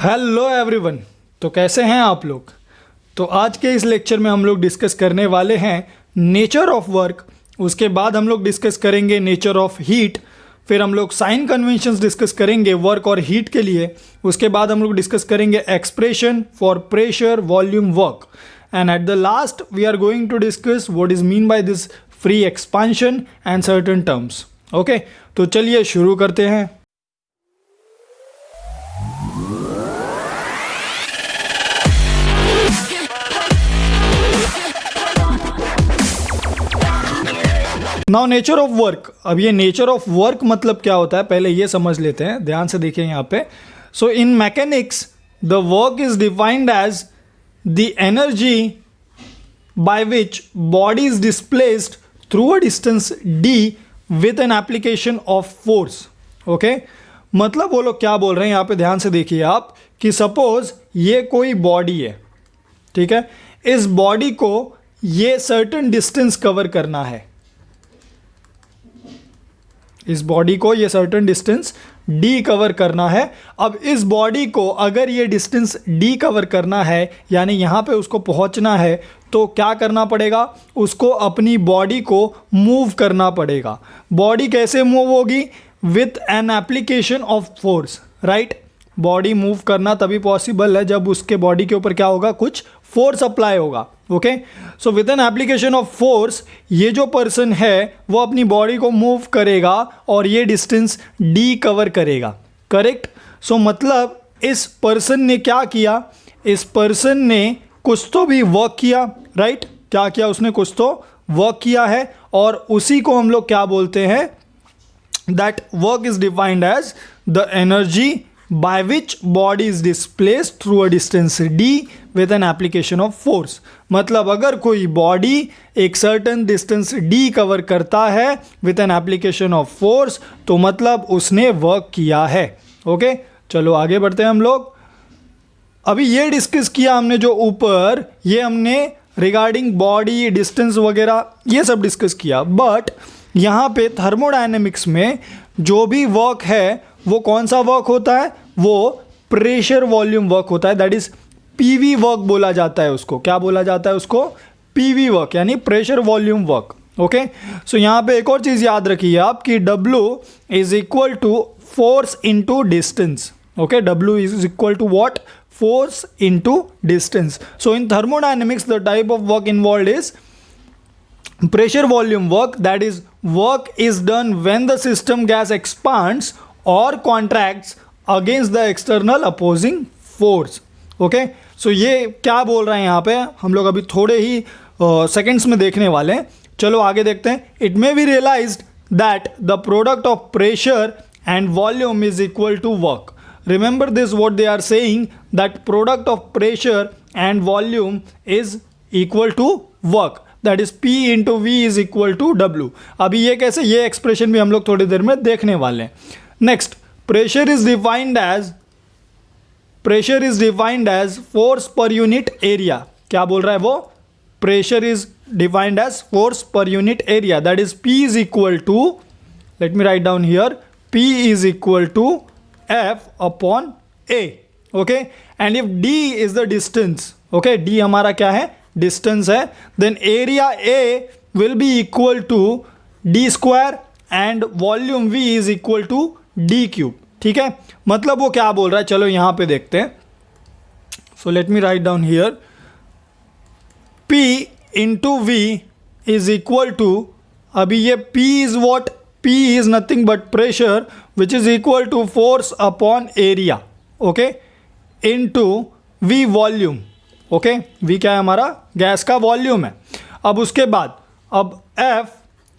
Hello everyone. तो कैसे हैं आप लोग। तो आज के इस लेक्चर में हम लोग डिस्कस करने वाले हैं नेचर ऑफ वर्क। उसके बाद हम लोग डिस्कस करेंगे नेचर ऑफ हीट। फिर हम लोग साइन कन्वेंशंस डिस्कस करेंगे वर्क और हीट के लिए। उसके बाद हम लोग डिस्कस करेंगे expression for pressure volume work. And at the last we are going to discuss what is mean by this free expansion and certain terms. Okay, तो चलिए शुरू करते हैं। Now nature of work. अब ये नेचर ऑफ वर्क मतलब क्या होता है पहले ये समझ लेते हैं, ध्यान से देखिए यहाँ पे। So in mechanics the work is defined as the energy by which body is displaced through a distance d with an application of force. Okay, मतलब वो लोग क्या बोल रहे हैं यहाँ पे ध्यान से देखिए आप कि सपोज ये कोई बॉडी है, ठीक है, इस बॉडी को ये सर्टेन डिस्टेंस कवर करना है, इस बॉडी को ये सर्टेन डिस्टेंस d कवर करना है। अब इस बॉडी को अगर ये डिस्टेंस d कवर करना है यानी यहाँ पे उसको पहुँचना है तो क्या करना पड़ेगा, उसको अपनी बॉडी को मूव करना पड़ेगा। बॉडी कैसे मूव होगी, with an application of force, right. Body move करना तभी पॉसिबल है जब उसके बॉडी के ऊपर क्या होगा, कुछ फोर्स अप्लाई होगा। Okay, so with N application of force ये जो पर्सन है वो अपनी बॉडी को मूव करेगा और ये डिस्टेंस d कवर करेगा, करेक्ट। सो मतलब इस पर्सन ने क्या किया, इस पर्सन ने कुछ तो भी वर्क किया, राइट। क्या किया उसने, कुछ तो वर्क किया है और उसी को हम लोग क्या बोलते हैं, that work is defined as the energy by which body is displaced through a distance d with an application of force। मतलब अगर कोई बॉडी एक certain distance d कवर करता है with an application of force तो मतलब उसने work किया है। ओके, चलो आगे बढ़ते हैं हम लोग। अभी ये डिस्कस किया हमने जो ऊपर, ये हमने रिगार्डिंग बॉडी डिस्टेंस वगैरह ये सब डिस्कस किया, बट यहाँ पे थर्मोडायनेमिक्स में जो भी वर्क है वो कौन सा वर्क होता है, वो प्रेशर वॉल्यूम वर्क होता है। दैट इज पीवी वर्क बोला जाता है उसको। क्या बोला जाता है उसको, पीवी वर्क यानी pressure volume work. Okay, so यहाँ पे एक और चीज़ याद रखिए आप कि W is equal to force into distance. Okay, W is equal to what, force into distance. So in thermodynamics the type of work involved is pressure volume work, that is work is done when the system gas expands or contracts against the external opposing force। Okay, so ये क्या बोल रहे हैं यहाँ पे हम लोग अभी थोड़े ही सेकेंड्स में देखने वाले हैं। चलो आगे देखते हैं। It may be realized that the product of pressure and volume is equal to work. Remember this what they are saying, that product of pressure and volume is equal to work, that is P into V is equal to W। अभी ये कैसे, ये expression भी हम लोग थोड़ी देर में देखने वाले हैं। Next, pressure is defined as force per unit area. क्या बोल रहा है वो, pressure is defined as force per unit area, that is P is equal to, let me write down here, P is equal to F upon A। Okay, and if D is the distance, okay, D हमारा क्या है, distance है, then area A will be equal to D square and volume V is equal to D cube. ठीक है, मतलब वो क्या बोल रहा है, चलो यहां पे देखते हैं। So let me write down here, P into V is equal to, अभी ये P is what, P is nothing but pressure which is equal to force upon area, okay, into V volume. Okay, V क्या है हमारा, gas का volume है। अब उसके बाद अब F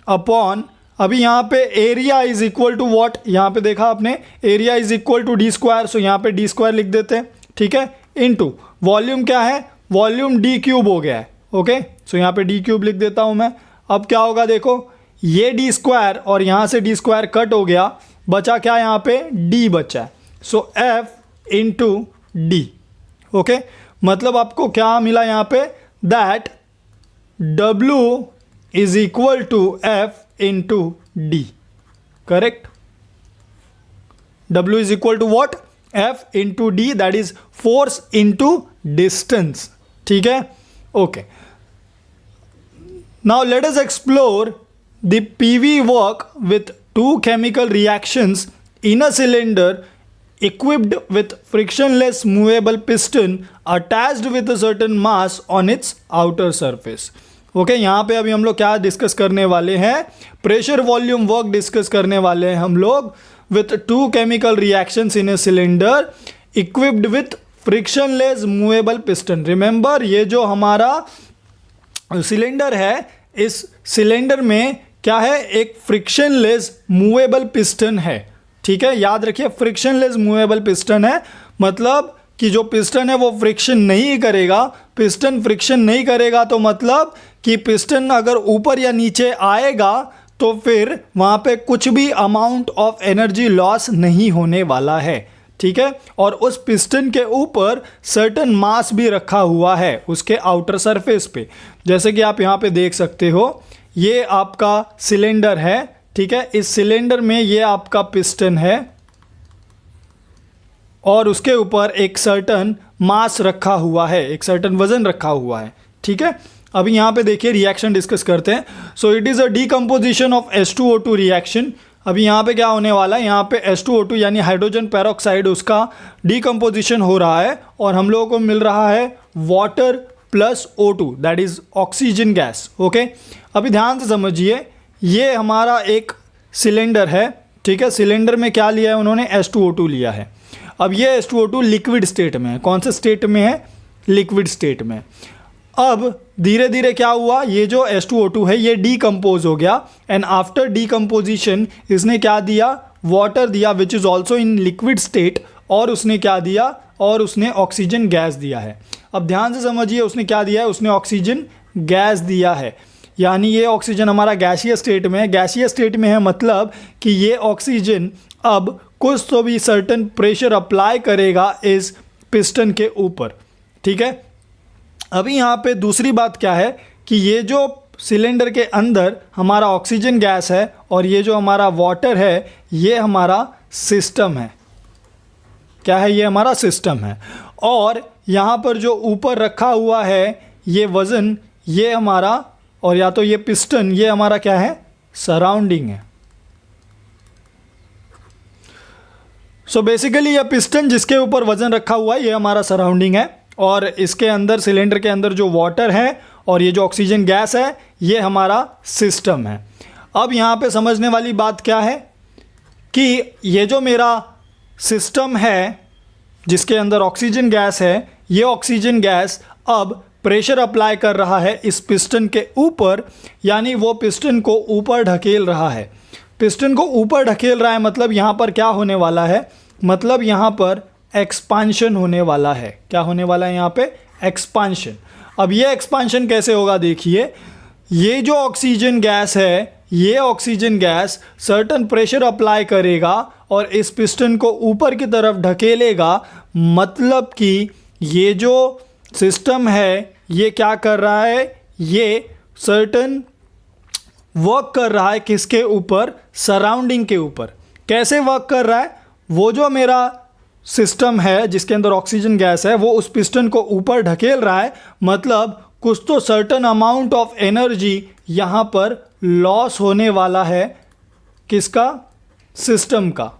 अपॉन, अभी यहाँ पे area is equal to what, यहाँ पे देखा आपने, area is equal to D square, so यहाँ पे डी स्क्वायर लिख देते हैं, ठीक है, इनटू वॉल्यूम क्या है, वॉल्यूम डी क्यूब हो गया है। ओके, सो यहाँ पे डी क्यूब लिख देता हूँ मैं। अब क्या होगा देखो, ये डी स्क्वायर और यहाँ से डी स्क्वायर कट हो गया, बचा क्या यहाँ पे, डी बचा है, so F into D. Okay, मतलब आपको क्या मिला यहाँ पे, that W is equal to F into D, correct. W is equal to what, F into D, that is force into distance. ठीक है, okay. Now let us explore the PV work with two chemical reactions in a cylinder equipped with frictionless movable piston attached with a certain mass on its outer surface. Okay, यहाँ पे अभी हम लोग क्या discuss करने वाले हैं? Pressure volume work discuss करने वाले हैं हम लोग with to chemical reactions in a cylinder equipped with frictionless movable piston. Remember, ये जो हमारा सिलेंडर है, इस सिलेंडर में क्या है? एक फ्रिक्शनलेस मूवेबल पिस्टन है. ठीक है, याद रखिए, फ्रिक्शनलेस मूवेबल पिस्टन है, मतलब कि जो पिस्टन है वो फ्रिक्शन नहीं करेगा. पिस्टन फ्रिक्शन नहीं करेगा तो मतलब कि पिस्टन अगर ऊपर या नीचे आएगा तो फिर वहाँ पे कुछ भी अमाउंट ऑफ एनर्जी लॉस नहीं होने वाला है. ठीक है, और उस पिस्टन के ऊपर सर्टेन मास भी रखा हुआ है उसके आउटर सरफेस पे. जैसे कि आप यहाँ पे देख सकते हो, ये आपका सिलेंडर है. ठीक है, इस सिलेंडर में ये आपका पिस्टन है और उसके ऊपर एक सर्टन मास रखा हुआ है, एक सर्टन वजन रखा हुआ है. ठीक है, अभी यहाँ पे देखिए रिएक्शन डिस्कस करते हैं. So it is a decomposition of H2O2 reaction. अभी यहाँ पे क्या होने वाला है? यहाँ पे H2O2 यानी हाइड्रोजन पेरोक्साइड, उसका डीकम्पोजिशन हो रहा है और हम लोगों को मिल रहा है water plus O2, that is oxygen gas. Okay, अभी ध्यान से समझिए, ये हमारा एक सिलेंडर है. ठीक है, सिलेंडर में क्या लिया है उन्होंने? H2O2 लिया है. अब ये H2O2 लिक्विड स्टेट में है. कौन से स्टेट में है? लिक्विड स्टेट में. अब धीरे धीरे क्या हुआ? ये जो H2O2 है ये डीकम्पोज हो गया एंड आफ्टर डीकम्पोजिशन इसने क्या दिया? वाटर दिया which is also in liquid state. और उसने क्या दिया? और उसने ऑक्सीजन गैस दिया है. अब ध्यान से समझिए, उसने क्या दिया है? उसने ऑक्सीजन गैस दिया है. यानी ये ऑक्सीजन हमारा गैसीय स्टेट में है. गैसीय स्टेट में है मतलब कि ये ऑक्सीजन अब कुछ तो भी सर्टेन प्रेशर अप्लाई करेगा इस पिस्टन के ऊपर. ठीक है, अभी यहाँ पे दूसरी बात क्या है कि ये जो सिलेंडर के अंदर हमारा ऑक्सीजन गैस है और ये जो हमारा वाटर है, ये हमारा सिस्टम है. क्या है? ये हमारा सिस्टम है. और यहाँ पर जो ऊपर रखा हुआ है ये वज़न, ये हमारा, और या तो ये पिस्टन, ये हमारा क्या है? सराउंडिंग है. सो बेसिकली ये पिस्टन जिसके ऊपर वज़न रखा हुआ है ये हमारा सराउंडिंग है और इसके अंदर, सिलेंडर के अंदर जो वाटर है और ये जो ऑक्सीजन गैस है ये हमारा सिस्टम है. अब यहाँ पे समझने वाली बात क्या है कि ये जो मेरा सिस्टम है जिसके अंदर ऑक्सीजन गैस है, ये ऑक्सीजन गैस अब प्रेशर अप्लाई कर रहा है इस पिस्टन के ऊपर, यानी वो पिस्टन को ऊपर ढकेल रहा है. पिस्टन को ऊपर ढकेल रहा है मतलब यहाँ पर क्या होने वाला है? मतलब यहाँ पर एक्सपांशन होने वाला है. क्या होने वाला है यहाँ पे? एक्सपांशन. अब ये एक्सपांशन कैसे होगा? देखिए, ये जो ऑक्सीजन गैस है, ये oxygen gas certain pressure apply करेगा और इस पिस्टन को ऊपर की तरफ ढकेलेगा. मतलब कि ये जो सिस्टम है ये क्या कर रहा है? ये सर्टेन वर्क कर रहा है किसके ऊपर? सराउंडिंग के ऊपर. कैसे वर्क कर रहा है? वो जो मेरा सिस्टम है जिसके अंदर ऑक्सीजन गैस है वो उस पिस्टन को ऊपर ढकेल रहा है, मतलब कुछ तो सर्टेन अमाउंट ऑफ एनर्जी यहाँ पर लॉस होने वाला है. किसका? सिस्टम का.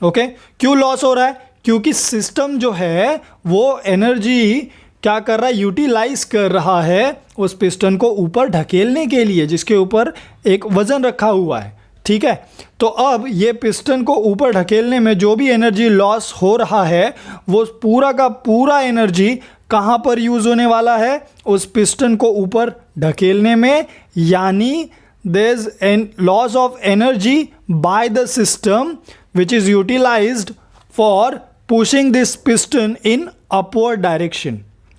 ओके, क्यों लॉस हो रहा है? क्योंकि सिस्टम जो है वो एनर्जी क्या कर रहा है? यूटिलाइज कर रहा है उस पिस्टन को ऊपर ढकेलने के लिए जिसके ऊपर एक वज़न रखा हुआ है. ठीक है, तो अब ये पिस्टन को ऊपर ढकेलने में जो भी एनर्जी लॉस हो रहा है वो पूरा का पूरा एनर्जी कहाँ पर यूज़ होने वाला है? उस पिस्टन को ऊपर ढकेलने में. यानी there is an loss of energy by the system which is utilized for pushing this piston in upward direction.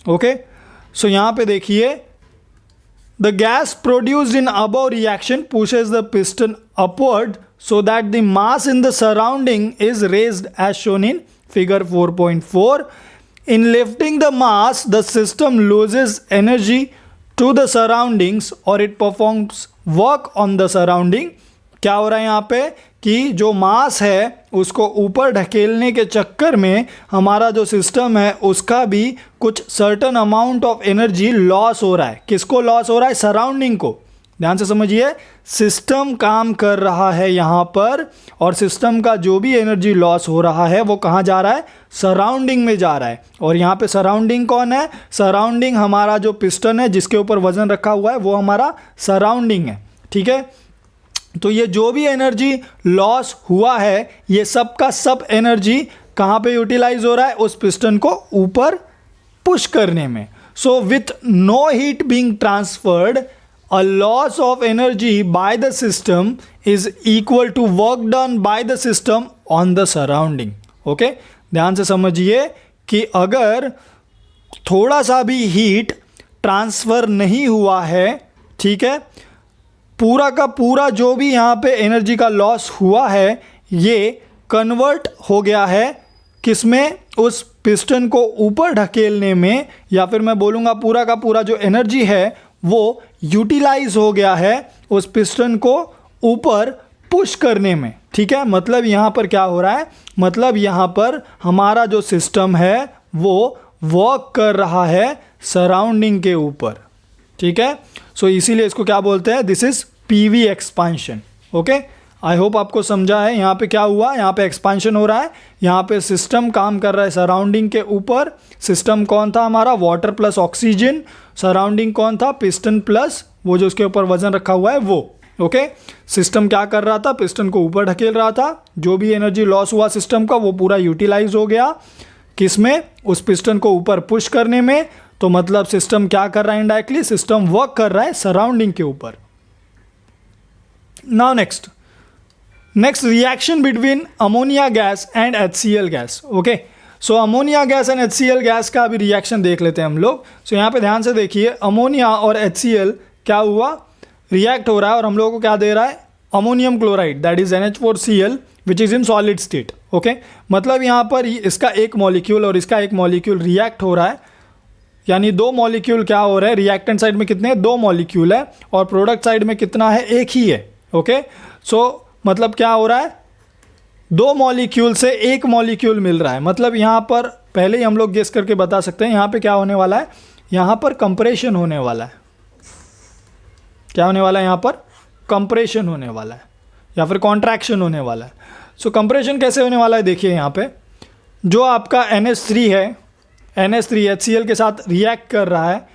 Okay, so यहाँ पे देखिए, the gas produced in above reaction pushes the piston upward so that the mass in the surrounding is raised as shown in figure 4.4. In lifting the mass, the system loses energy to the surroundings or it performs work on the surrounding. क्या हो रहा है यहाँ पे कि जो मास है उसको ऊपर ढकेलने के चक्कर में हमारा जो सिस्टम है उसका भी कुछ certain amount of energy loss हो रहा है। किसको लॉस हो रहा है? सराउंडिंग को। ध्यान से समझिए, सिस्टम काम कर रहा है यहाँ पर, और सिस्टम का जो भी एनर्जी लॉस हो रहा है वो कहाँ जा रहा है? सराउंडिंग में जा रहा है। और यहाँ पे सराउंडिंग कौन है? सराउंडिंग हमारा जो पिस्टन है जिसके ऊपर वजन रखा हुआ है वो हमारा सराउंडिंग है। ठीक है, तो ये जो भी एनर्जी लॉस हुआ है ये सब का सब एनर्जी कहाँ पे यूटिलाइज हो रहा है? उस पिस्टन को ऊपर पुश करने में। So with no heat being transferred, a loss of energy by the system is equal to work done by the system on the surrounding. Okay, ध्यान से समझिए कि अगर थोड़ा सा भी हीट ट्रांसफ़र नहीं हुआ है, ठीक है, पूरा का पूरा जो भी यहाँ पे एनर्जी का लॉस हुआ है ये कन्वर्ट हो गया है किसमें? उस पिस्टन को ऊपर ढकेलने में, या फिर मैं बोलूँगा पूरा का पूरा जो एनर्जी है वो यूटिलाइज हो गया है उस पिस्टन को ऊपर पुश करने में। ठीक है, मतलब यहाँ पर क्या हो रहा है? मतलब यहाँ पर हमारा जो सिस्टम है वो वर्क कर रहा है सराउंडिंग के ऊपर। ठीक है, सो इसीलिए इसको क्या बोलते हैं? This is PV expansion. Okay, I hope आपको समझा है। यहाँ पे क्या हुआ? यहाँ पे एक्सपांशन हो रहा है, यहाँ पे सिस्टम काम कर रहा है सराउंडिंग के ऊपर। सिस्टम कौन था हमारा? Water plus oxygen. सराउंडिंग कौन था? पिस्टन प्लस वो जो उसके ऊपर वजन रखा हुआ है वो। ओके, सिस्टम क्या कर रहा था? पिस्टन को ऊपर ढकेल रहा था। जो भी एनर्जी लॉस हुआ सिस्टम का वो पूरा यूटिलाइज हो गया किसमें? उस पिस्टन को ऊपर पुश करने में। तो मतलब सिस्टम क्या कर रहा है? इनडायरेक्टली सिस्टम वर्क कर रहा है सराउंडिंग के ऊपर। Now next reaction between ammonia gas and HCl gas. Okay, so ammonia gas and HCl gas का अभी रिएक्शन देख लेते हैं हम लोग। सो यहाँ पे ध्यान से देखिए, अमोनिया और HCl क्या हुआ? रिएक्ट हो रहा है और हम लोगों को क्या दे रहा है? Ammonium chloride, that is NH4Cl which is in solid state. Okay, मतलब यहाँ पर इसका एक मॉलिक्यूल और इसका एक मॉलिक्यूल रिएक्ट हो रहा है, यानी दो मॉलिक्यूल क्या हो रहा है? रिएक्टेंट साइड में कितने? दो मॉलिक्यूल है, और प्रोडक्ट साइड में कितना है? एक ही है। ओके, सो मतलब क्या हो रहा है? दो मॉलिक्यूल से एक मॉलिक्यूल मिल रहा है। मतलब यहाँ पर पहले ही हम लोग गेस करके बता सकते हैं यहाँ पे क्या होने वाला है? यहाँ पर कंप्रेशन होने वाला है। क्या होने वाला है? यहाँ पर कंप्रेशन होने वाला है या फिर कॉन्ट्रैक्शन होने वाला है। सो कंप्रेशन कैसे होने वाला है? देखिए यहाँ पे जो आपका NH3 है, NH3 HCl के साथ रिएक्ट कर रहा है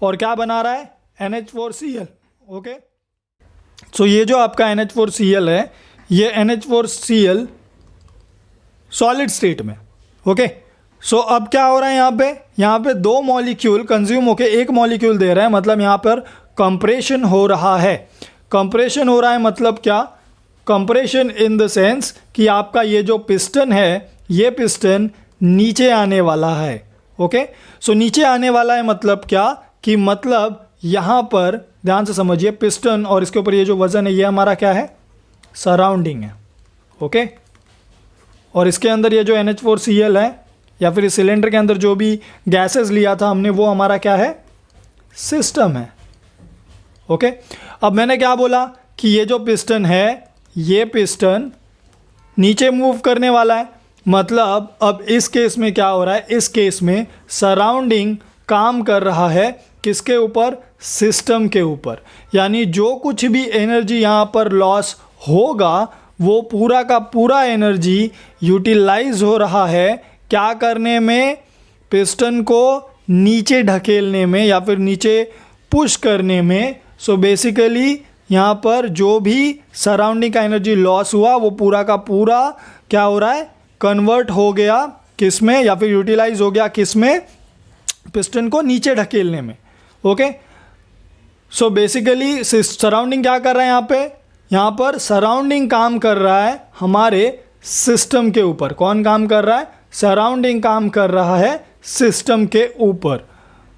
और क्या बना रहा है? NH4Cl। ओके, सो ये जो आपका NH4Cl है ये NH4Cl सॉलिड स्टेट में। ओके, सो अब क्या हो रहा है? यहाँ पे दो मॉलिक्यूल कंज्यूम होके एक मॉलिक्यूल दे रहा है, मतलब यहाँ पर कंप्रेशन हो रहा है। कंप्रेशन हो रहा है मतलब क्या? कंप्रेशन इन द सेंस कि आपका ये जो पिस्टन है ये पिस्टन नीचे आने वाला है। ओके, सो नीचे आने वाला है मतलब क्या? कि मतलब यहाँ पर ध्यान से समझिए, पिस्टन और इसके ऊपर ये जो वज़न है ये हमारा क्या है? सराउंडिंग है। ओके, और इसके अंदर ये जो NH4Cl है या फिर इस सिलेंडर के अंदर जो भी गैसेस लिया था हमने वो हमारा क्या है? सिस्टम है। ओके, अब मैंने क्या बोला कि ये जो पिस्टन है ये पिस्टन नीचे मूव करने वाला है। मतलब अब इस केस में क्या हो रहा है? इस केस में सराउंडिंग काम कर रहा है किसके ऊपर? सिस्टम के ऊपर। यानी जो कुछ भी एनर्जी यहाँ पर लॉस होगा वो पूरा का पूरा एनर्जी यूटिलाइज हो रहा है क्या करने में? पिस्टन को नीचे ढकेलने में या फिर नीचे पुश करने में। सो बेसिकली यहाँ पर जो भी सराउंडिंग का एनर्जी लॉस हुआ वो पूरा का पूरा क्या हो रहा है? कन्वर्ट हो गया किस में? या फिर यूटिलाइज हो गया किस में? पिस्टन को नीचे ढकेलने में। ओके, सो बेसिकली सराउंडिंग क्या कर रहा है? यहाँ पर सराउंडिंग काम कर रहा है हमारे सिस्टम के ऊपर। कौन काम कर रहा है? सराउंडिंग काम कर रहा है सिस्टम के ऊपर।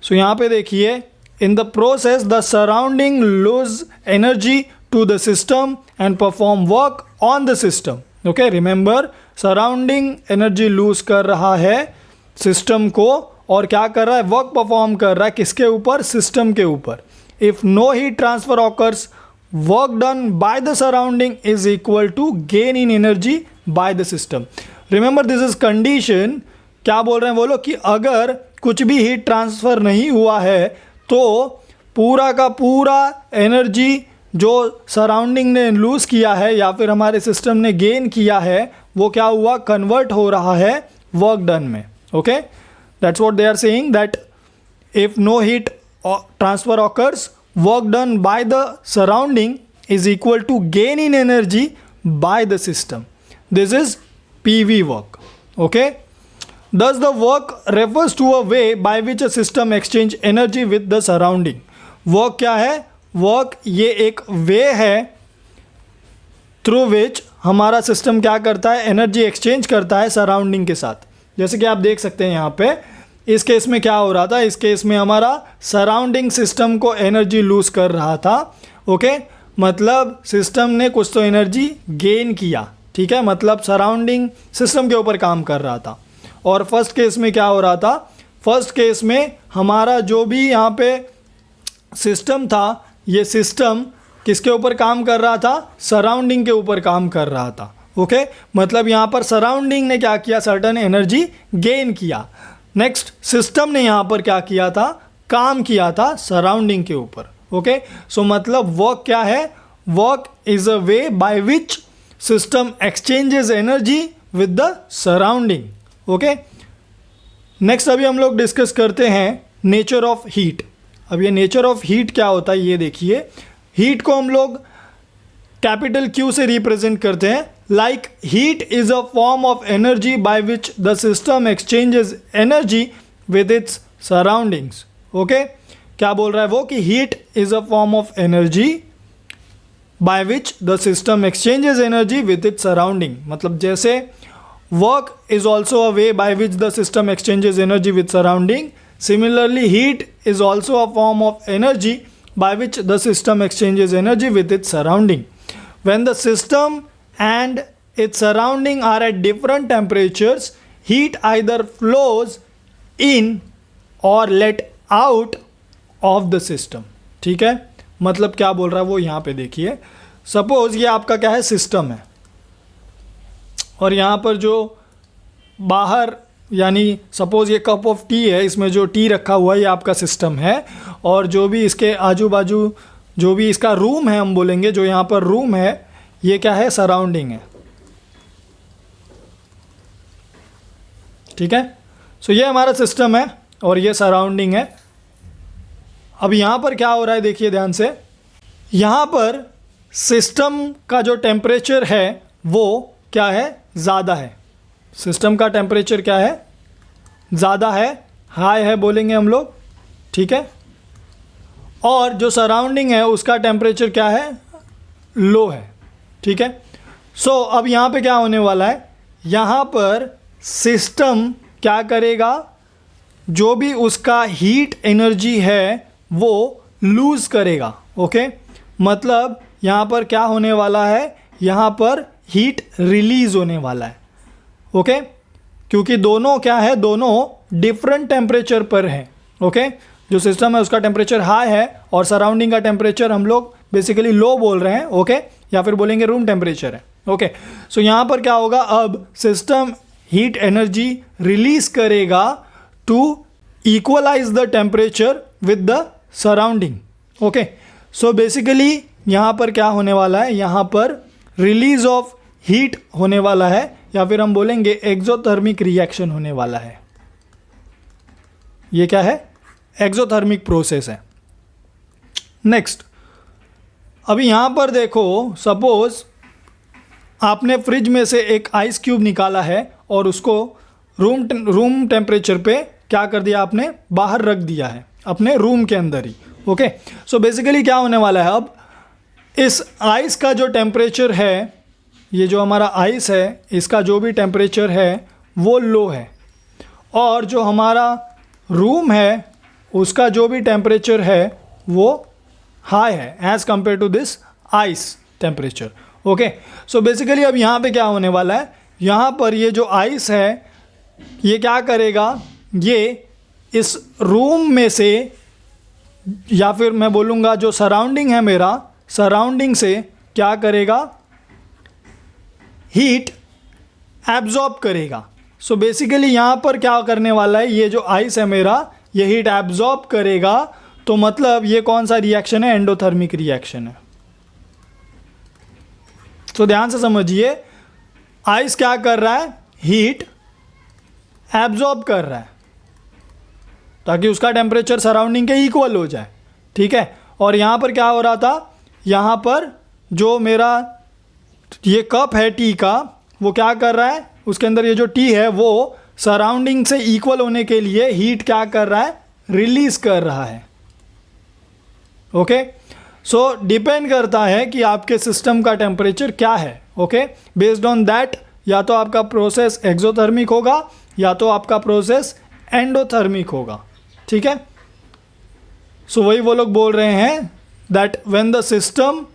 सो यहाँ पे देखिए, in the process the surrounding lose energy to the system and perform work on the system. Okay, remember, surrounding energy lose कर रहा है सिस्टम को और क्या कर रहा है? वर्क परफॉर्म कर रहा है किसके ऊपर? सिस्टम के ऊपर। If no heat transfer occurs, work done by the surrounding is equal to gain in energy by the system. Remember this is condition. क्या बोल रहे हैं वो लोग कि अगर कुछ भी हीट ट्रांसफ़र नहीं हुआ है तो पूरा का पूरा एनर्जी जो सराउंडिंग ने लूज़ किया है या फिर हमारे सिस्टम ने गेन किया है वो क्या हुआ, कन्वर्ट हो रहा है वर्क डन में। Okay, that's what they are saying, that if no heat transfer occurs, work done by the surrounding is equal to gain in energy by the system. This is PV work. Okay, thus the work refers to a way by which a system exchange energy with the surrounding। Work क्या है, work ये एक वे है through which हमारा system क्या करता है, energy exchange करता है सराउंडिंग के साथ। जैसे कि आप देख सकते हैं यहाँ पे इस केस में क्या हो रहा था, इस केस में हमारा सराउंडिंग सिस्टम को एनर्जी लूज़ कर रहा था। ओके, मतलब सिस्टम ने कुछ तो एनर्जी गेन किया, ठीक है, मतलब सराउंडिंग सिस्टम के ऊपर काम कर रहा था। और फर्स्ट केस में क्या हो रहा था, फर्स्ट केस में हमारा जो भी यहाँ पे सिस्टम था, ये सिस्टम किसके ऊपर काम कर रहा था, सराउंडिंग के ऊपर काम कर रहा था। ओके, मतलब यहाँ पर सराउंडिंग ने क्या किया, सर्टन एनर्जी गेन किया। नेक्स्ट सिस्टम ने यहाँ पर क्या किया था, काम किया था सराउंडिंग के ऊपर। ओके, सो मतलब वर्क क्या है, work is a way by which system exchanges energy with the surrounding. Okay, next अभी हम लोग डिस्कस करते हैं नेचर ऑफ हीट। अब ये नेचर ऑफ हीट क्या होता है ये देखिए। हीट को हम लोग कैपिटल Q से रिप्रेजेंट करते हैं। Like heat is a form of energy by which the system exchanges energy with its surroundings. Okay, क्या बोल रहा है वो कि heat is a form of energy by which the system exchanges energy with its surrounding. मतलब जैसे work is also a way by which the system exchanges energy with surrounding. Similarly, heat is also a form of energy by which the system exchanges energy with its surrounding. When the system and its surrounding are at different temperatures, heat either flows in or let out of the system. ठीक है, मतलब क्या बोल रहा है वो यहाँ पे देखिए। सपोज ये आपका क्या है, सिस्टम है, और यहाँ पर जो बाहर यानी सपोज़ ये कप ऑफ टी है, इसमें जो टी रखा हुआ है ये आपका सिस्टम है, और जो भी इसके आजू बाजू जो भी इसका रूम है, हम बोलेंगे जो यहाँ पर रूम है, ये क्या है, सराउंडिंग है। ठीक है, सो ये हमारा सिस्टम है और ये सराउंडिंग है। अब यहाँ पर क्या हो रहा है देखिए ध्यान से, यहाँ पर सिस्टम का जो टेम्परेचर है वो क्या है, ज़्यादा है। सिस्टम का टेम्परेचर क्या है, ज़्यादा है, हाई है बोलेंगे हम लोग। ठीक है, और जो सराउंडिंग है उसका टेम्परेचर क्या है, लो है। ठीक है, सो अब यहाँ पे क्या होने वाला है, यहाँ पर सिस्टम क्या करेगा, जो भी उसका हीट एनर्जी है वो लूज़ करेगा। ओके, मतलब यहाँ पर क्या होने वाला है, यहाँ पर हीट रिलीज़ होने वाला है। ओके, क्योंकि दोनों क्या है, दोनों डिफरेंट टेम्परेचर पर हैं। ओके, जो सिस्टम है उसका टेम्परेचर हाई है और सराउंडिंग का टेम्परेचर हम लोग बेसिकली लो बोल रहे हैं। ओके, या फिर बोलेंगे रूम टेम्परेचर है। ओके, सो यहाँ पर क्या होगा, अब सिस्टम हीट एनर्जी रिलीज़ करेगा to equalize the temperature with the surrounding. Okay, so basically यहाँ पर क्या होने वाला है, यहाँ पर रिलीज ऑफ हीट होने वाला है, या फिर हम बोलेंगे एक्सोथर्मिक रिएक्शन होने वाला है। ये क्या है, एक्सोथर्मिक प्रोसेस है। नेक्स्ट, अभी यहाँ पर देखो, सपोज आपने फ्रिज में से एक आइस क्यूब निकाला है और उसको रूम टेम्परेचर पे क्या कर दिया आपने, बाहर रख दिया है अपने रूम के अंदर ही। ओके, सो बेसिकली क्या होने वाला है, अब इस आइस का जो टेम्परेचर है, ये जो हमारा आइस है इसका जो भी टेम्परेचर है वो लो है, और जो हमारा रूम है उसका जो भी टेम्परेचर है वो हाई है as compare to this ice temperature. Okay, so basically अब यहाँ पे क्या होने वाला है, यहाँ पर ये जो आइस है ये क्या करेगा, ये इस रूम में से, या फिर मैं बोलूँगा जो सराउंडिंग है मेरा, सराउंडिंग से क्या करेगा, हीट एब्जॉर्ब करेगा। सो बेसिकली यहाँ पर क्या करने वाला है, ये जो आइस है मेरा, ये हीट एब्जॉर्ब करेगा। तो मतलब ये कौन सा रिएक्शन है, एंडोथर्मिक रिएक्शन है। तो ध्यान से समझिए, आइस क्या कर रहा है, हीट एब्जॉर्ब कर रहा है ताकि उसका टेम्परेचर सराउंडिंग के इक्वल हो जाए, ठीक है। और यहाँ पर क्या हो रहा था, यहाँ पर जो मेरा ये कप है टी का, वो क्या कर रहा है, उसके अंदर ये जो टी है वो सराउंडिंग से इक्वल होने के लिए हीट क्या कर रहा है, रिलीज कर रहा है। ओके, सो डिपेंड करता है कि आपके सिस्टम का टेम्परेचर क्या है। ओके, बेस्ड ऑन दैट या तो आपका प्रोसेस एक्सोथर्मिक होगा या तो आपका प्रोसेस एंडोथर्मिक होगा, ठीक है। सो वही वो लोग बोल रहे हैं that when the system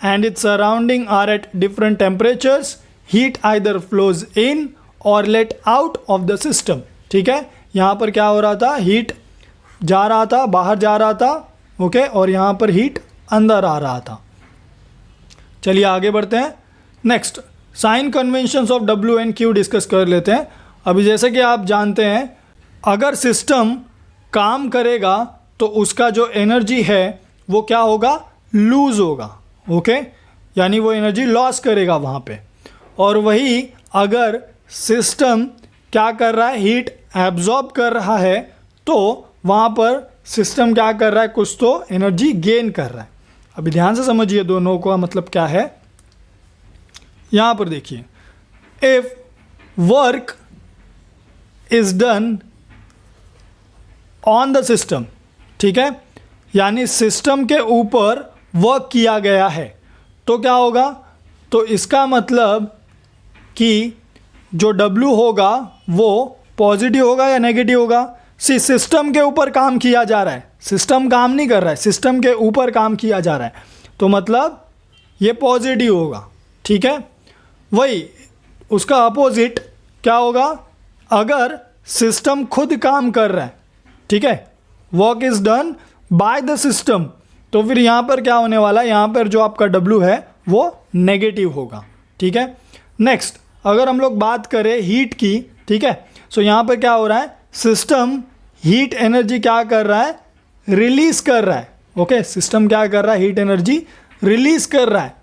and its surrounding are at different temperatures, heat either flows in or let out of the system। ठीक है, यहाँ पर क्या हो रहा था, हीट जा रहा था, बाहर जा रहा था, ओके, और यहाँ पर हीट अंदर आ रहा था। चलिए आगे बढ़ते हैं। Next, sign conventions of W and Q discuss कर लेते हैं। अभी जैसे कि आप जानते हैं, अगर सिस्टम काम करेगा तो उसका जो एनर्जी है वो क्या होगा, लूज होगा। ओके, यानी वो एनर्जी लॉस करेगा वहाँ पे। और वही अगर सिस्टम क्या कर रहा है, हीट एब्जॉर्ब कर रहा है, तो वहाँ पर सिस्टम क्या कर रहा है, कुछ तो एनर्जी गेन कर रहा है। अभी ध्यान से समझिए दोनों का मतलब क्या है। यहाँ पर देखिए, if work is done on the system, ठीक है, यानी सिस्टम के ऊपर वर्क किया गया है, तो क्या होगा, तो इसका मतलब कि जो W होगा वो पॉजिटिव होगा या नेगेटिव होगा। सिस्टम के ऊपर काम किया जा रहा है, सिस्टम काम नहीं कर रहा है, सिस्टम के ऊपर काम किया जा रहा है, तो मतलब ये पॉजिटिव होगा, ठीक है। वही उसका अपोजिट क्या होगा, अगर सिस्टम खुद काम कर रहा है, ठीक है, work is done by the system, तो फिर यहाँ पर क्या होने वाला है, यहाँ पर जो आपका W है वो नेगेटिव होगा, ठीक है। नेक्स्ट, अगर हम लोग बात करें हीट की, ठीक है, सो यहाँ पर क्या हो रहा है, सिस्टम हीट एनर्जी क्या कर रहा है, रिलीज कर रहा है। ओके, सिस्टम क्या कर रहा है, हीट एनर्जी रिलीज कर रहा है,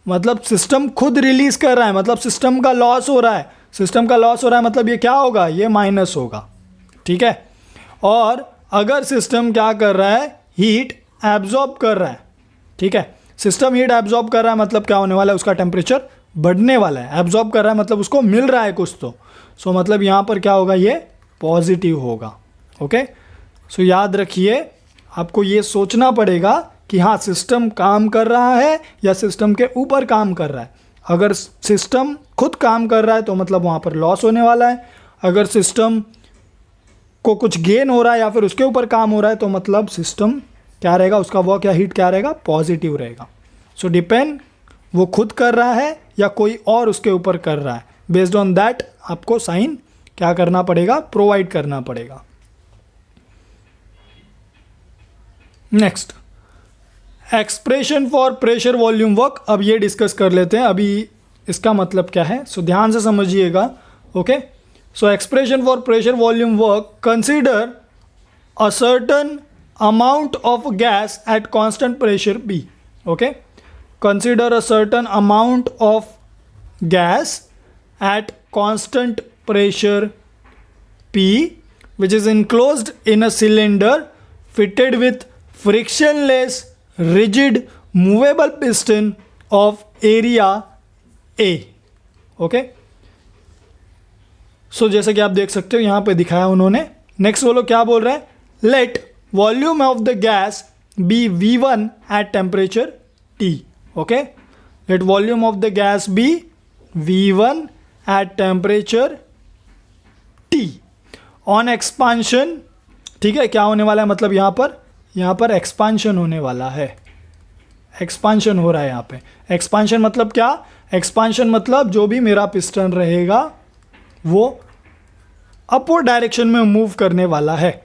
मतलब सिस्टम खुद रिलीज कर रहा है, मतलब सिस्टम का लॉस हो रहा है। सिस्टम का लॉस हो रहा है मतलब ये क्या होगा, ये माइनस होगा, ठीक है। और अगर सिस्टम क्या कर रहा है, हीट एब्जॉर्ब कर रहा है, ठीक है, सिस्टम हीट एब्जॉर्ब कर रहा है मतलब क्या होने वाला है, उसका टेम्परेचर बढ़ने वाला है। एब्जॉर्ब कर रहा है मतलब उसको मिल रहा है कुछ तो, सो मतलब यहाँ पर क्या होगा, ये पॉजिटिव होगा। ओके, सो याद रखिए, आपको ये सोचना पड़ेगा कि हाँ सिस्टम काम कर रहा है या सिस्टम के ऊपर काम कर रहा है। अगर सिस्टम खुद काम कर रहा है तो मतलब वहाँ पर लॉस होने वाला है, अगर सिस्टम को कुछ गेन हो रहा है या फिर उसके ऊपर काम हो रहा है तो मतलब सिस्टम क्या रहेगा, उसका वर्क या हीट क्या रहेगा, पॉजिटिव रहेगा। सो डिपेंड वो खुद कर रहा है या कोई और उसके ऊपर कर रहा है, बेस्ड ऑन दैट आपको साइन क्या करना पड़ेगा, प्रोवाइड करना पड़ेगा। Next, expression for pressure volume work, अब ये डिस्कस कर लेते हैं अभी इसका मतलब क्या है। सो ध्यान से समझिएगा। Okay, so expression for pressure volume work, consider a certain amount of gas at constant pressure P. Okay, consider a certain amount of gas at constant pressure P which is enclosed in a cylinder fitted with frictionless rigid movable piston of area A. Okay, so जैसे कि आप देख सकते हो यहाँ पे दिखाया उन्होंने। नेक्स्ट वो लोग क्या बोल रहे हैं, late volume of the gas be V1 at temperature T. Okay, let volume of the gas be V1 at temperature T. On expansion, ठीक है, क्या होने वाला है, मतलब यहाँ पर एक्सपांशन होने वाला है, एक्सपांशन हो रहा है यहाँ पे। एक्सपांशन मतलब क्या, एक्सपांशन मतलब जो भी मेरा पिस्टन रहेगा वो अपवर्ड डायरेक्शन में मूव करने वाला है।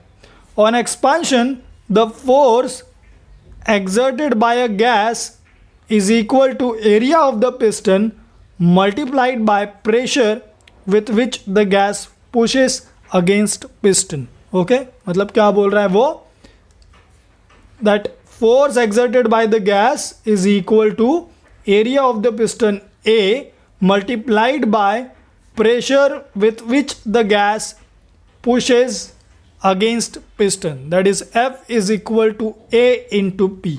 On expansion, the force exerted by a gas is equal to area of the piston multiplied by pressure with which the gas pushes against piston. Okay, मतलब क्या बोल रहा है वो, that force exerted by the gas is equal to area of the piston A multiplied by pressure with which the gas pushes against piston, that is F is equal to A into P।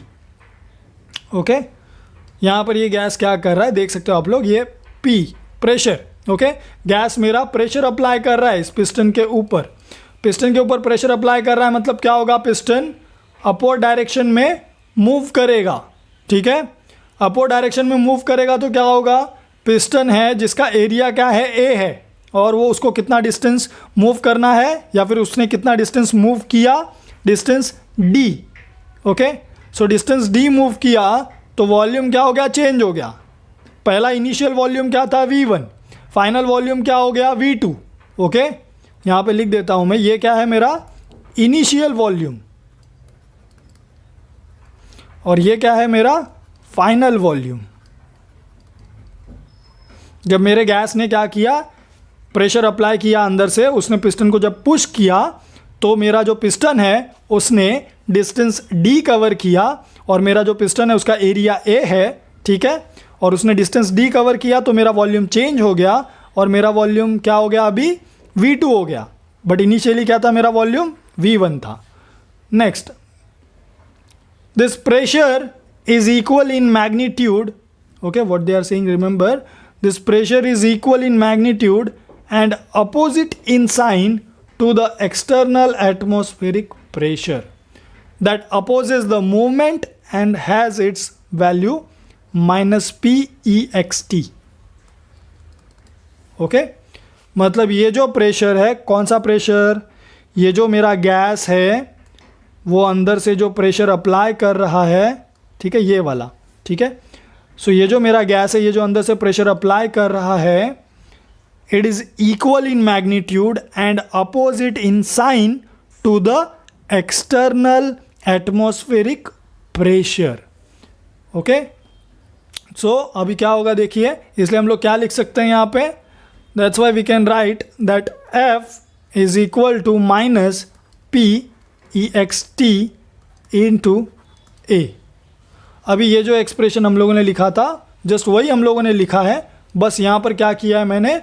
Okay, यहाँ पर ये gas क्या कर रहा है देख सकते हो आप लोग, ये P प्रेशर। ओके, गैस मेरा प्रेशर अप्लाई कर रहा है इस पिस्टन के ऊपर, पिस्टन के ऊपर प्रेशर अप्लाई कर रहा है, मतलब क्या होगा, पिस्टन अपवर्ड डायरेक्शन में मूव करेगा। ठीक है, अपवर्ड डायरेक्शन में मूव करेगा तो क्या होगा, पिस्टन है जिसका एरिया क्या है, ए है, और वो उसको कितना डिस्टेंस मूव करना है, या फिर उसने कितना डिस्टेंस मूव किया, distance D. Okay, so distance D move किया तो वॉल्यूम क्या हो गया, चेंज हो गया। पहला इनिशियल वॉल्यूम क्या था, V1, फाइनल वॉल्यूम क्या हो गया, V2। ओके, यहाँ पे लिख देता हूँ मैं, ये क्या है मेरा इनिशियल वॉल्यूम, और ये क्या है मेरा फाइनल वॉल्यूम। जब मेरे गैस ने क्या किया, प्रेशर अप्लाई किया अंदर से, उसने पिस्टन को जब पुश किया तो मेरा जो पिस्टन है उसने डिस्टेंस डी कवर किया, और मेरा जो पिस्टन है उसका एरिया ए है। ठीक है, और उसने डिस्टेंस डी कवर किया तो मेरा वॉल्यूम चेंज हो गया, और मेरा वॉल्यूम क्या हो गया, अभी V2 हो गया, बट इनिशियली क्या था, मेरा वॉल्यूम V1 था। Next, this pressure is equal in magnitude. Okay, what they are saying, remember this pressure is equal in magnitude and opposite in sign to the external atmospheric pressure that opposes the movement and has its value minus PEXT। Okay, मतलब ये जो pressure है, कौन सा pressure, ये जो मेरा gas है वो अंदर से जो प्रेशर अप्लाई कर रहा है, ठीक है, ये वाला। ठीक है, सो ये जो मेरा गैस है, ये जो अंदर से प्रेशर अप्लाई कर रहा है, it is equal in magnitude and opposite in sign to the external atmospheric pressure. Okay, so अभी क्या होगा देखिए, इसलिए हम लोग क्या लिख सकते हैं यहाँ पे, that's why we can write that F is equal to minus PEXT into A। अभी ये जो एक्सप्रेशन हम लोगों ने लिखा था, जस्ट वही हम लोगों ने लिखा है, बस यहाँ पर क्या किया है मैंने,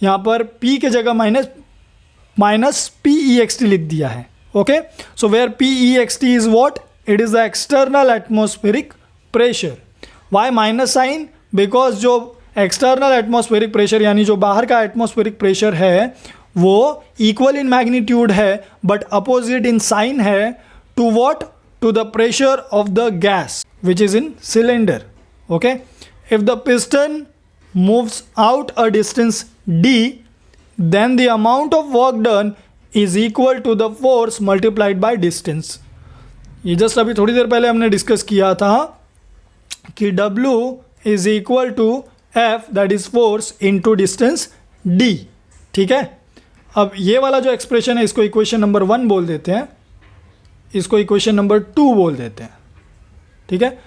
यहाँ पर P के जगह माइनस PEXT लिख दिया है। Okay, so where PEXT is what, it is the external atmospheric pressure. Why minus sign, because जो एक्सटर्नल एटमॉस्फेरिक प्रेशर यानी जो बाहर का एटमॉस्फेरिक प्रेशर है वो इक्वल इन मैग्नीट्यूड है, बट अपोजिट इन साइन है to what, to the pressure of the gas which is in cylinder। okay, if the piston moves out a distance d, then the amount of work done is equal to the force multiplied by distance। ये just अभी थोड़ी देर पहले हमने discuss किया था कि W is equal to F, that is force, into distance d। ठीक है, अब ये वाला जो एक्सप्रेशन है इसको इक्वेशन नंबर 1 बोल देते हैं, इसको इक्वेशन नंबर 2 बोल देते हैं। ठीक है,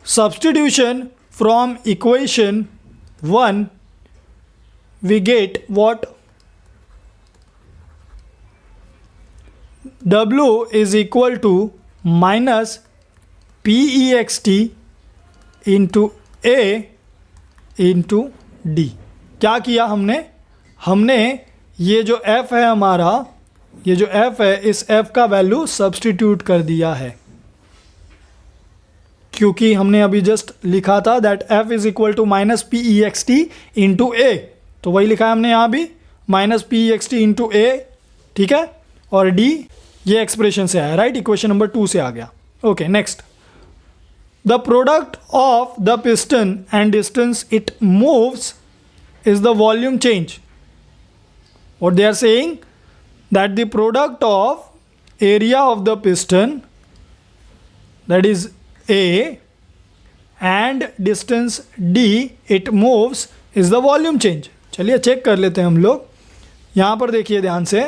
substitution from equation 1 we get what, W is equal to minus PEXT into A into D। क्या किया हमने ये जो F है हमारा, ये जो F है, इस F का वैल्यू सब्सटीट्यूट कर दिया है, क्योंकि हमने अभी जस्ट लिखा था that F is equal to minus PEXT into A, तो वही लिखा है हमने यहाँ भी, माइनस PEXT इंटू A। ठीक है, और D ये एक्सप्रेशन से आया, राइट, इक्वेशन नंबर 2 से आ गया। Okay, next, the product of the piston and distance it moves is the volume change. What they are saying, that the product of area of the piston, that is A, and distance D it moves is the volume change। चलिए check कर लेते हैं हम लोग। यहाँ पर देखिए ध्यान से,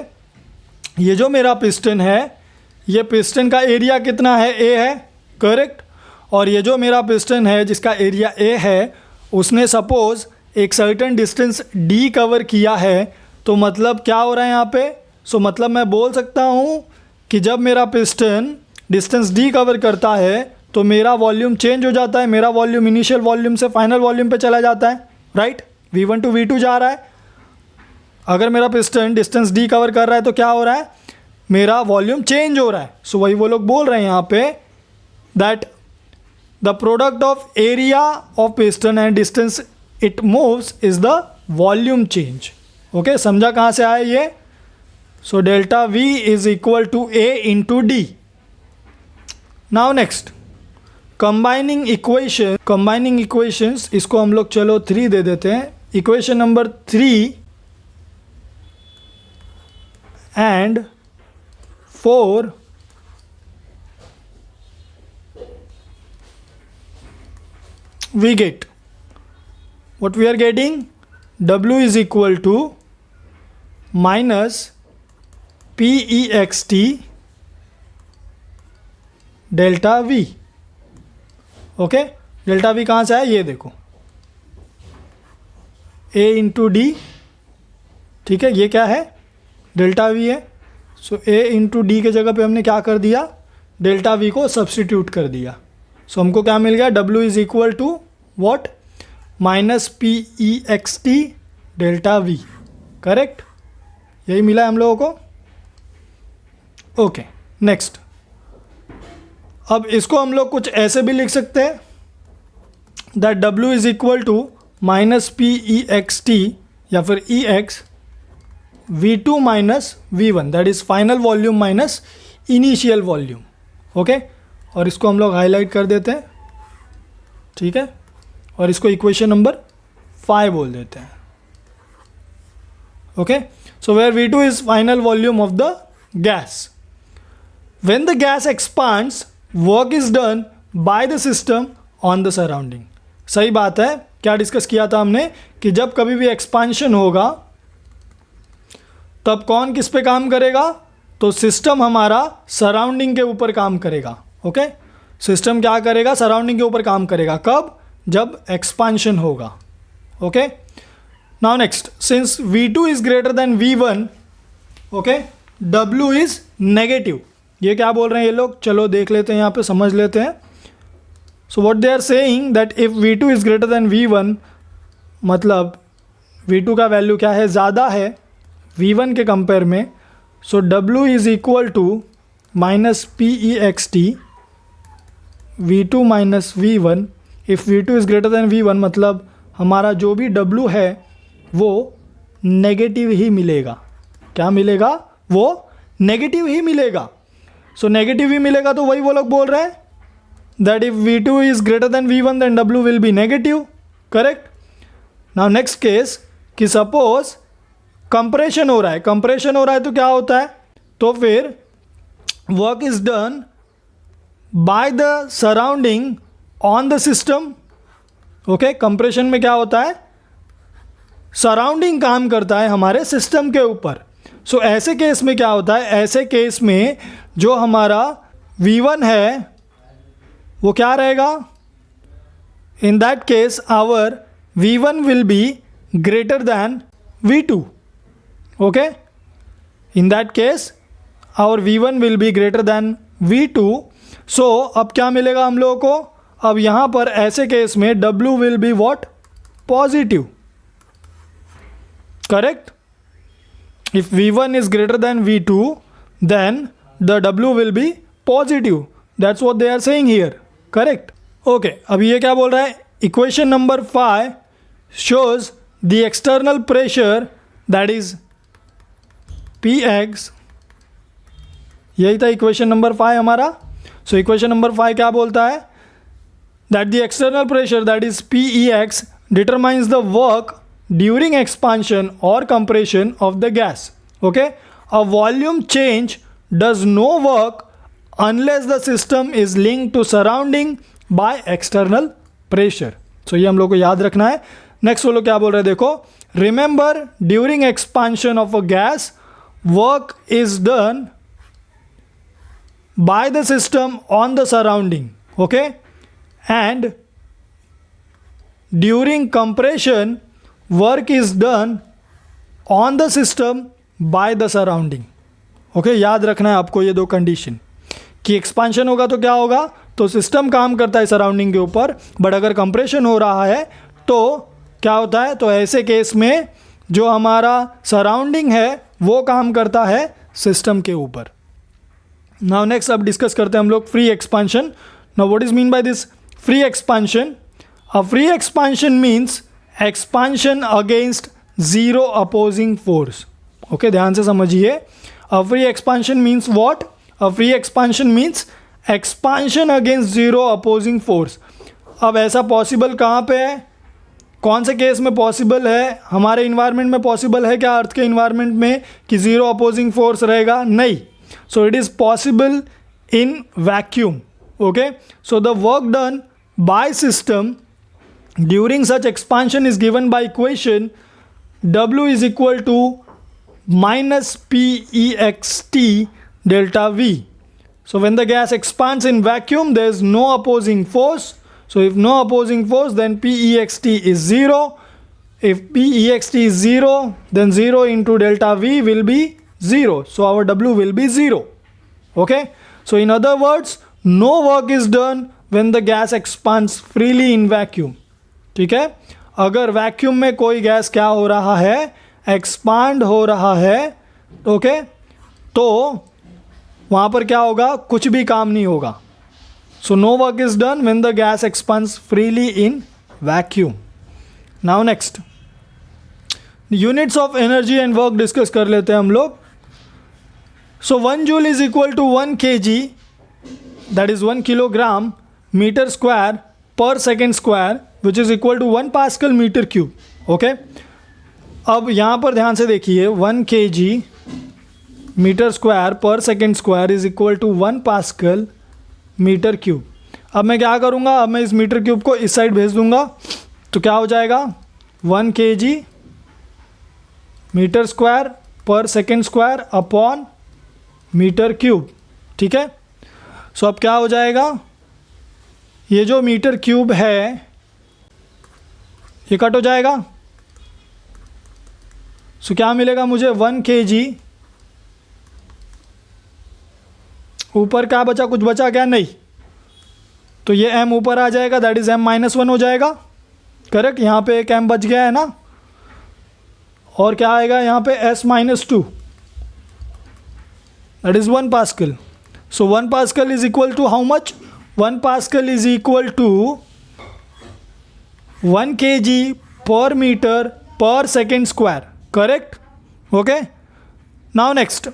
ये जो मेरा पिस्टन है, ये पिस्टन का एरिया कितना है, A है, करेक्ट, और ये जो मेरा पिस्टन है जिसका एरिया ए है, उसने सपोज एक सर्टेन डिस्टेंस डी कवर किया है, तो मतलब क्या हो रहा है यहाँ पे? सो मतलब मैं बोल सकता हूँ कि जब मेरा पिस्टन डिस्टेंस डी कवर करता है तो मेरा वॉल्यूम चेंज हो जाता है, मेरा वॉल्यूम इनिशियल वॉल्यूम से फाइनल वॉल्यूम पे चला जाता है, राइट? V1 टू V2 जा रहा है। अगर मेरा पिस्टन डिस्टेंस डी कवर कर रहा है तो क्या हो रहा है? मेरा वॉल्यूम चेंज हो रहा है। सो वही वो लोग बोल रहे हैं यहाँ पे that the product of area of piston and distance it moves is the volume change. Okay, समझा कहाँ से आया ये? So delta V is equal to A into D. Now next, combining equations, इसको हम लोग चलो 3 दे देते हैं। Equation number 3 and 4 we get what we are getting, W is equal to minus PEXT delta V। Okay, delta V कहाँ से आया? ये देखो, A इंटू डी, ठीक है, ये क्या है? डेल्टा V है। सो A इंटू डी के जगह पे हमने क्या कर दिया? डेल्टा V को सब्सटीट्यूट कर दिया। सो हमको क्या मिल गया? W is equal to what? Minus PEXT delta V। Correct, यही मिला है हम लोगों को। ओके, नेक्स्ट, अब इसको हम लोग कुछ ऐसे भी लिख सकते हैं that W is equal to minus PEXT या फिर EX V2 minus V1, that is final volume minus initial volume. Okay, और इसको हम लोग हाईलाइट कर देते हैं, ठीक है, और इसको इक्वेशन नंबर 5 बोल देते हैं। Okay, so where V2 is final volume of the gas. When the gas expands, work is done by the system on the surrounding. सही बात है, क्या डिस्कस किया था हमने कि जब कभी भी एक्सपांशन होगा तब कौन किस पे काम करेगा? तो सिस्टम हमारा सराउंडिंग के ऊपर काम करेगा। ओके, सिस्टम क्या करेगा? सराउंडिंग के ऊपर काम करेगा। कब? जब एक्सपांशन होगा। Okay, now next, since V2 is greater than V1, okay, W is negative. ये क्या बोल रहे हैं ये लोग? चलो देख लेते हैं, यहाँ पे समझ लेते हैं। So what they are saying that if V2 is greater than V1, मतलब V2 का वैल्यू क्या है? ज़्यादा है V1 के कंपेयर में। So W is equal to minus PEXT V2 minus V1। If V2 is greater than V1, मतलब हमारा जो भी W है वो नेगेटिव ही मिलेगा। क्या मिलेगा? वो नेगेटिव ही मिलेगा। सो नेगेटिव ही मिलेगा, तो वही वो लोग बोल रहे हैं that if V2 is greater than V1 then W will be negative. Correct. Now next case कि सपोज कंप्रेशन हो रहा है, कंप्रेशन हो रहा है तो क्या होता है? तो फिर work is done by the surrounding on the system. Okay, compression में क्या होता है? सराउंडिंग काम करता है हमारे सिस्टम के ऊपर। सो ऐसे केस में क्या होता है? ऐसे केस में जो हमारा V1 है वो क्या रहेगा? In that case our V1 will be greater than V2। Okay, in that case our V1 will be greater than V2। So अब क्या मिलेगा हम लोगों को? अब यहाँ पर ऐसे केस में W will be what? Positive. Correct. If V1 is greater than V2 then the W will be positive. That's what they are saying here. Correct. Okay, अभी ये क्या बोल रहा है? Equation number 5 shows the external pressure that is Px। यही था equation number 5 हमारा। So equation number 5 क्या बोलता है? That the external pressure that is Pex determines the work during expansion or compression of the gas. Okay, a volume change does no work unless the system is linked to surrounding by external pressure. So ये हम लोग को याद रखना है। Next वो लोग क्या बोल रहे हैं देखो, remember during expansion of a gas work is done by the system on the surrounding. Okay, and during compression work is done on the system by the surrounding. Okay, याद रखना है आपको ये दो कंडीशन कि एक्सपांशन होगा तो क्या होगा, तो सिस्टम काम करता है सराउंडिंग के ऊपर, बट अगर कंप्रेशन हो रहा है तो क्या होता है, तो ऐसे केस में जो हमारा सराउंडिंग है वो काम करता है सिस्टम के ऊपर. नाउ नेक्स्ट अब डिस्कस करते हैं हम लोग free expansion. Now what is mean by this free expansion? A free expansion means expansion against zero opposing force. Okay, ध्यान से समझिए. A free expansion means what? A free expansion means expansion against zero opposing force. अब ऐसा possible कहाँ पे है, कौन से केस में पॉसिबल है? हमारे इन्वायरमेंट में पॉसिबल है क्या, अर्थ के इन्वायरमेंट में, कि जीरो अपोजिंग फोर्स रहेगा? नहीं. So it is possible in vacuum. Okay, so the work done by system during such expansion is given by equation W is equal to minus PEXT delta V. So when the gas expands in vacuum there is no opposing force. So if no opposing force then PEXT is 0. If PEXT is 0 then 0 into delta V will be 0. So our W will be 0. Okay. So in other words no work is done when the gas expands freely in vacuum. ठीक है, अगर vacuum में कोई gas क्या हो रहा है, expand हो रहा है, ओके, तो वहाँ पर क्या होगा, कुछ भी काम नहीं होगा. So no work is done when the gas expands freely in vacuum. Now next units of energy and work discuss कर लेते हैं हम लोग. So 1 joule is equal to 1 kg, that is 1 kilogram metre square पर second square which is equal to 1 pascal metre cube. Okay, अब यहाँ पर ध्यान से देखिए 1 kg मीटर स्क्वायर पर second square is equal to 1 pascal metre cube. अब मैं क्या करूँगा, अब मैं इस मीटर क्यूब को इस साइड भेज दूँगा तो क्या हो जाएगा, 1 kg मीटर स्क्वायर पर second square upon metre cube. ठीक है, सो अब क्या हो जाएगा, ये जो मीटर क्यूब है ये कट हो जाएगा. सो क्या मिलेगा मुझे, 1 kg, ऊपर क्या बचा, कुछ बचा क्या, नहीं, तो ये m ऊपर आ जाएगा, दैट इज m-1 हो जाएगा. करेक्ट, यहाँ पे एक m बच गया है ना, और क्या आएगा यहाँ पे s-2, that is 1 pascal. So 1 pascal is equal to how much, 1 pascal is equal to 1 kg per meter per second square. Correct? Okay. Now next,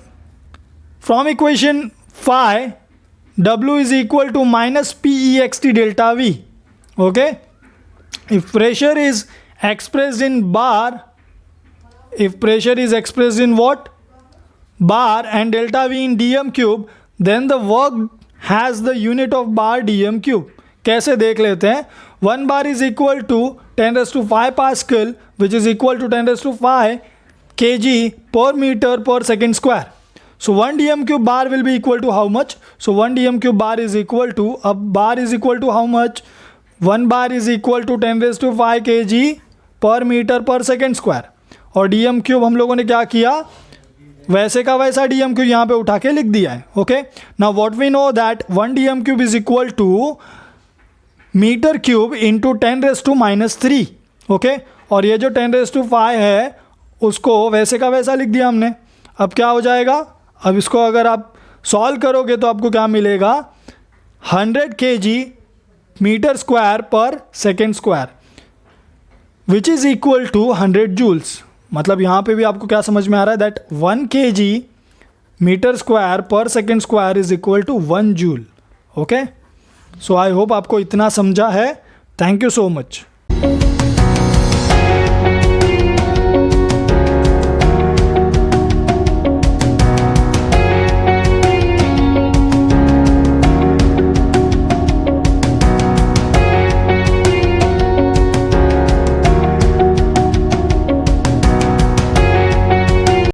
from equation 5 W is equal to minus PEXT delta V. Okay. If pressure is expressed in bar, if pressure is expressed in what, bar, and delta V in dm cube, then the work has the unit of bar dm cube. कैसे देख लेते हैं, 1 bar is equal to 10⁵ Pascal which is equal to 10⁵ kg per meter per second square. So 1 dm cube bar will be equal to how much? So 1 dm cube bar is equal to, अब bar is equal to how much? 1 bar is equal to 10⁵ kg per meter per second square. और dm cube हम लोगों ने क्या किया, वैसे का वैसा dm cube यहाँ पे उठा के लिख दिया है. Okay, now what we know that 1 dm cube is equal to metre cube into 10⁻⁻3. Okay, और ये जो 10⁵ है उसको वैसे का वैसा लिख दिया हमने. अब क्या हो जाएगा, अब इसको अगर आप सॉल्व करोगे तो आपको क्या मिलेगा, 100 kg मीटर स्क्वायर पर second square which is equal to 100 joules. मतलब यहाँ पे भी आपको क्या समझ में आ रहा है, दैट 1 kg मीटर स्क्वायर पर second square is equal to 1 joule. Okay, so I hope आपको इतना समझा है. Thank you so much.